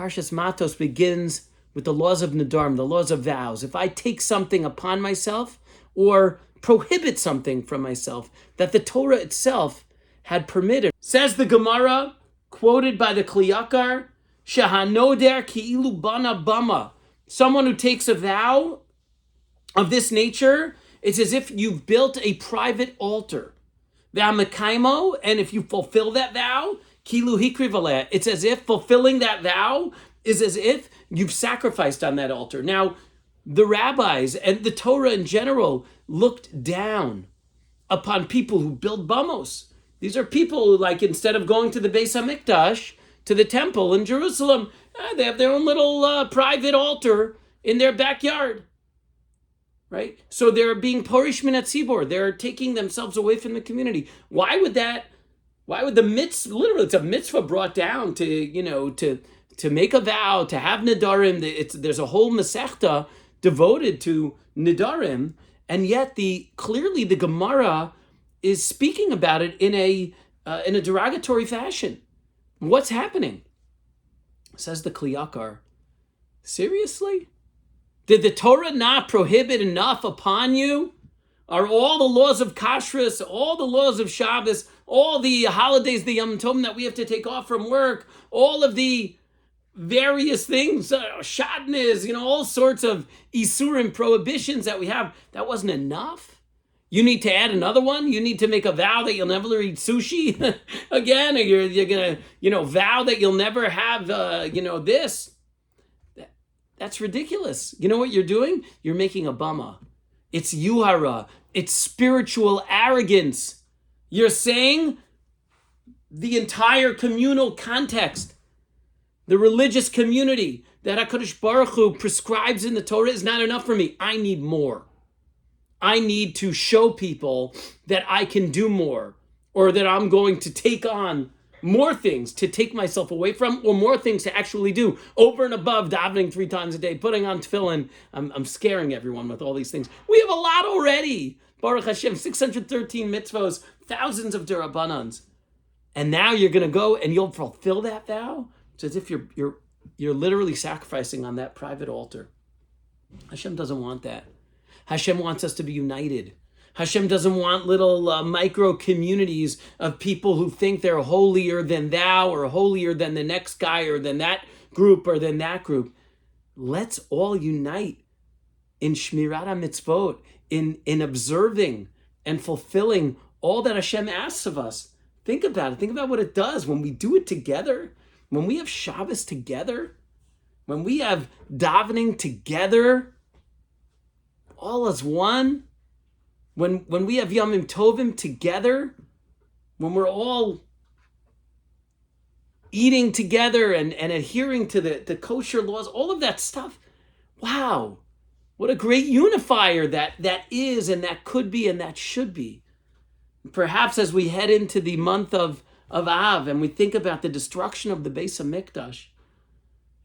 Parshas Matos begins with the laws of Nedarim, the laws of vows. If I take something upon myself or prohibit something from myself that the Torah itself had permitted. Says the Gemara, quoted by the Kli Yakar, Shehanoder ki'ilu bana bama. Someone who takes a vow of this nature, it's as if you've built a private altar. V'hamekaimo, and if you fulfill that vow, kilu hikriv aleh. It's as if fulfilling that vow is as if you've sacrificed on that altar. Now, the rabbis and the Torah in general looked down upon people who build bamos. These are people who, like, instead of going to the Beis HaMikdash, to the temple in Jerusalem, they have their own little private altar in their backyard. Right? So they're being porish min hatzibor. They're taking themselves away from the community. Why would the mitzvah, literally it's a mitzvah brought down to make a vow, to have nedarim. There's a whole masechta devoted to nedarim, and yet clearly the Gemara is speaking about it in a derogatory fashion. What's happening? Says the Kli Yakar. Seriously? Did the Torah not prohibit enough upon you? Are all the laws of kashrus, all the laws of Shabbos, all the holidays, the Yom Tov that we have to take off from work, all of the various things, shadnis, all sorts of isurim, prohibitions that we have, that wasn't enough? You need to add another one? You need to make a vow that you'll never eat sushi again, or you're going to, vow that you'll never have, this. That's ridiculous. You know what you're doing? You're making a bama. It's yuhara. It's spiritual arrogance. You're saying the entire communal context, the religious community that HaKadosh Baruch Hu prescribes in the Torah is not enough for me. I need more. I need to show people that I can do more, or that I'm going to take on more things to take myself away from, or more things to actually do over and above davening 3 times a day, putting on tefillin. I'm scaring everyone with all these things. We have a lot already. Baruch Hashem, 613 mitzvos, thousands of derabanans. And now you're going to go and you'll fulfill that vow? It's as if you're literally sacrificing on that private altar. Hashem doesn't want that. Hashem wants us to be united. Hashem doesn't want little micro communities of people who think they're holier than thou, or holier than the next guy, or than that group, or than that group. Let's all unite in Shmirat HaMitzvot, in observing and fulfilling all that Hashem asks of us. Think about it. Think about what it does when we do it together, when we have Shabbos together, when we have davening together, all as one. When we have Yomim Tovim together, when we're all eating together and adhering to the kosher laws, all of that stuff, wow, what a great unifier that is, and that could be, and that should be. Perhaps as we head into the month of Av, and we think about the destruction of the Beis HaMikdash,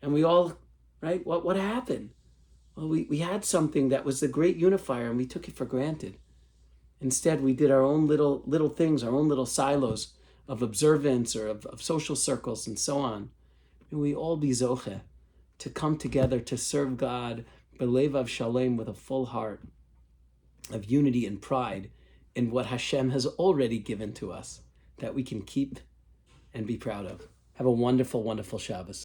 and we all, right, what happened? Well, we had something that was the great unifier, and we took it for granted. Instead, we did our own little things, our own little silos of observance, or of social circles, and so on. May we all be zoche to come together to serve God b'levav shalem, with a full heart of unity and pride in what Hashem has already given to us, that we can keep and be proud of. Have a wonderful, wonderful Shabbos.